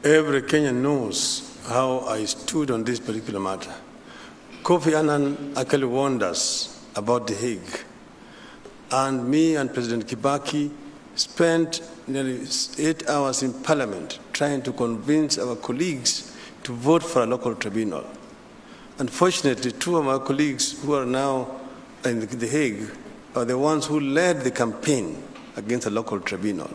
Every Kenyan knows how I stood on this particular matter. Kofi Annan actually warned us about The Hague. And me and President Kibaki spent nearly 8 hours in Parliament trying to convince our colleagues to vote for a local tribunal. Unfortunately, 2 of our colleagues who are now in The Hague are the ones who led the campaign against a local tribunal.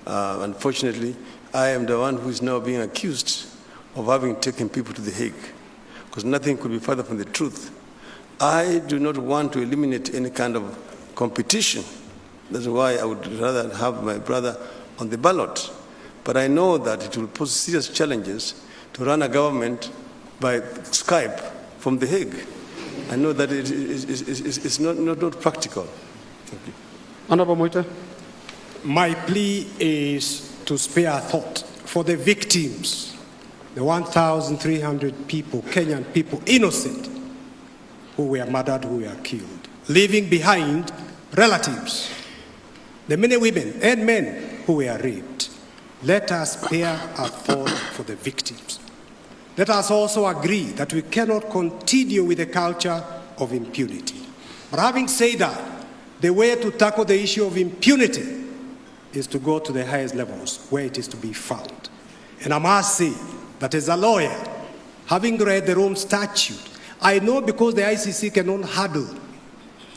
Unfortunately, I am the one who is now being accused of having taken people to The Hague, because nothing could be further from the truth. I do not want to eliminate any kind of competition. That's why I would rather have my brother on the ballot. But I know that it will pose serious challenges to run a government by Skype from The Hague. I know that it's not practical. Thank you. Honorable Moita. My plea is to spare a thought for the victims, the 1,300 people, Kenyan people, innocent, who were murdered, who were killed, leaving behind relatives, the many women and men who were raped. Let us spare a thought for the victims. Let us also agree that we cannot continue with a culture of impunity. But having said that, the way to tackle the issue of impunity is to go to the highest levels where it is to be found. And I must say that as a lawyer, having read the Rome Statute, I know because the ICC cannot handle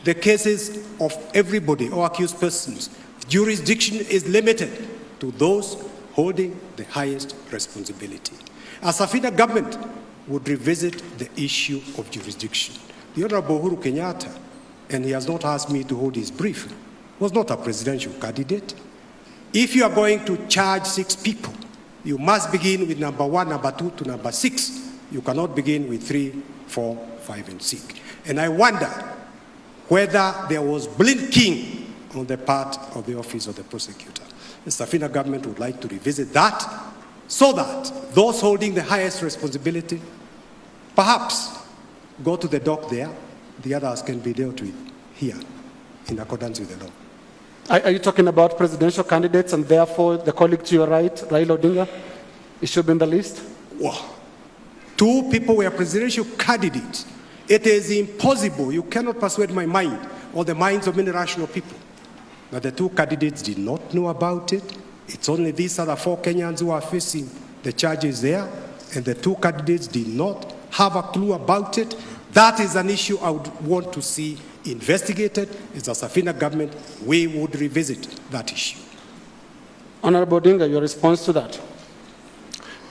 the cases of everybody or accused persons, jurisdiction is limited to those holding the highest responsibility. A Safina government would revisit the issue of jurisdiction. The Honorable Uhuru Kenyatta, and he has not asked me to hold his brief, was not a presidential candidate. If you are going to charge 6 people, you must begin with number 1, number 2 to number 6. You cannot begin with 3, 4, 5, and 6. And I wonder whether there was blinking on the part of the office of the prosecutor. The Safina government would like to revisit that so that those holding the highest responsibility perhaps go to the dock there, the others can be dealt with here in accordance with the law. Are you talking about presidential candidates and therefore the colleague to your right, Raila Odinga, it should be in the list? Wow. 2 people were presidential candidates. It is impossible. You cannot persuade my mind or the minds of many rational people that the 2 candidates did not know about it. It's only these other 4 Kenyans who are facing the charges there, and the 2 candidates did not have a clue about it. That is an issue I would want to see investigated. As a Safina government, we would revisit that issue. Honorable Odinga, your response to that?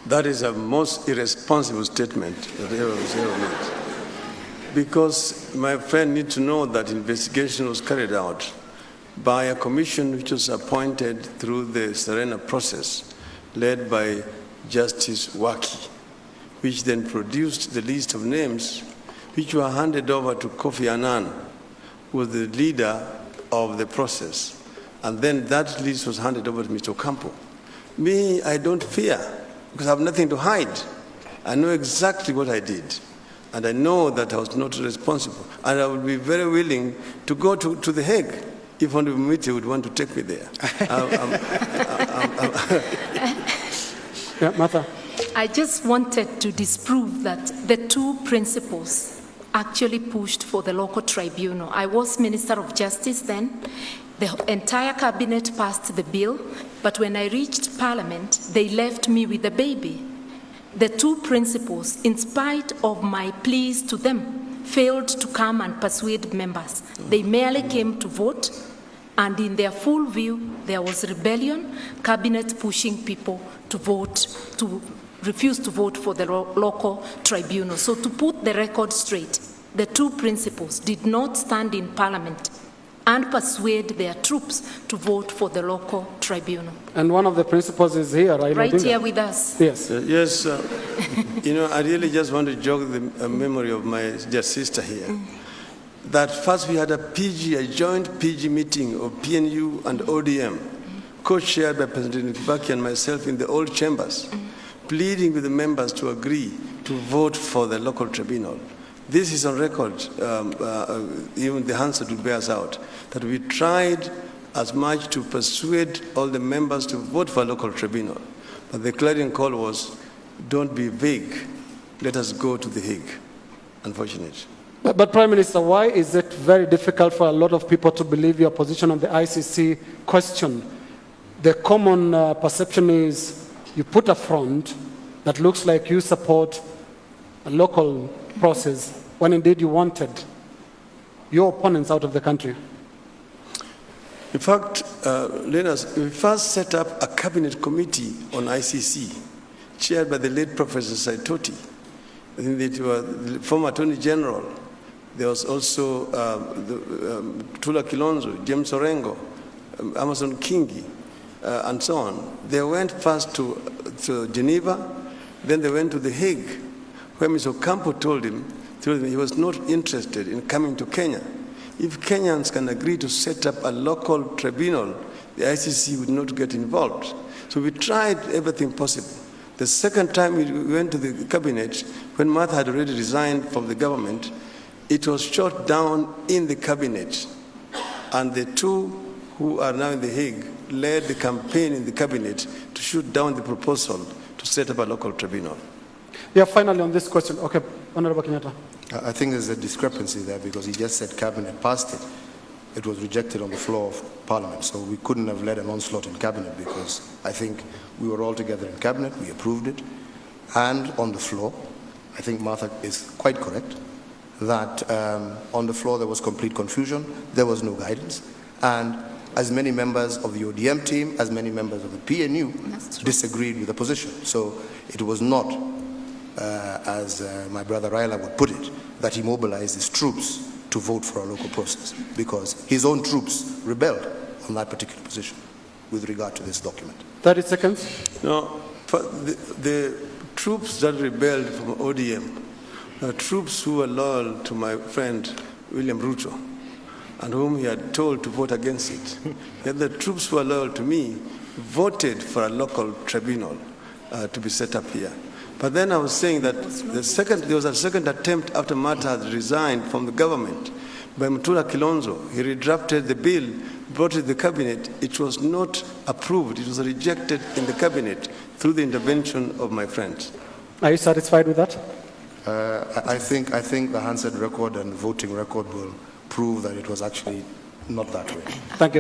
That is a most irresponsible statement that ever was ever made. Because my friend needs to know that investigation was carried out by a commission which was appointed through the Serena process, led by Justice Waki, which then produced the list of names which were handed over to Kofi Annan, who was the leader of the process. And then that list was handed over to Mr. Ocampo. Me, I don't fear, because I have nothing to hide. I know exactly what I did. And I know that I was not responsible. And I would be very willing to go to The Hague if one of the would want to take me there. Yeah, Martha. I just wanted to disprove that the 2 principals actually pushed for the local tribunal. I was Minister of Justice then. The entire cabinet passed the bill, but when I reached Parliament, they left me with the baby. The 2 principals, in spite of my pleas to them, failed to come and persuade members. They merely came to vote, and in their full view, there was rebellion, cabinet pushing people to vote, to refuse to vote for the local tribunal. So to put the record straight, the 2 principals did not stand in Parliament and persuade their troops to vote for the local tribunal. And one of the principals is here, Raila right Odinga. Here with us. Yes. Yes, you know, I really just want to jog the memory of my dear sister here. That first we had a joint PG meeting of PNU and ODM, co-chaired by President Kibaki and myself in the old chambers, pleading with the members to agree to vote for the local tribunal. This is on record, even the Hansard will bear us out, that we tried as much to persuade all the members to vote for a local tribunal. But the clarion call was, don't be vague, let us go to The Hague. Unfortunate. But Prime Minister, why is it very difficult for a lot of people to believe your position on the ICC question? The common perception is you put a front that looks like you support a local process when indeed you wanted your opponents out of the country. In fact, Linus, we first set up a cabinet committee on ICC, chaired by the late Professor Saitoti. I think it was the former Attorney General. There was also Tula Kilonzo, James Orengo, Amason Kingi, and so on. They went first to Geneva, then they went to The Hague, where Mr. Ocampo told him he was not interested in coming to Kenya. If Kenyans can agree to set up a local tribunal, the ICC would not get involved. So we tried everything possible. The second time we went to the cabinet, when Martha had already resigned from the government, it was shot down in the cabinet. And the two who are now in The Hague led the campaign in the cabinet to shoot down the proposal to set up a local tribunal. Yeah, finally on this question. Okay, Honorable Kenyatta. I think there's a discrepancy there because he just said cabinet passed it. It was rejected on the floor of Parliament, so we couldn't have led an onslaught in cabinet because I think we were all together in cabinet, we approved it, and on the floor, I think Martha is quite correct, that on the floor there was complete confusion, there was no guidance, and as many members of the ODM team, as many members of the PNU disagreed with the position. So it was not, as my brother Raila would put it, that he mobilized his troops to vote for a local process, because his own troops rebelled on that particular position with regard to this document. 30 seconds. No, the troops that rebelled from ODM are troops who were loyal to my friend William Ruto, and whom he had told to vote against it. Yet the troops who were loyal to me voted for a local tribunal to be set up here. But then I was saying that there was a second attempt after Martha had resigned from the government by Mutula Kilonzo. He redrafted the bill, brought it to the cabinet. It was not approved. It was rejected in the cabinet through the intervention of my friends. Are you satisfied with that? I think the Hansard record and voting record will prove that it was actually not that way. Thank you.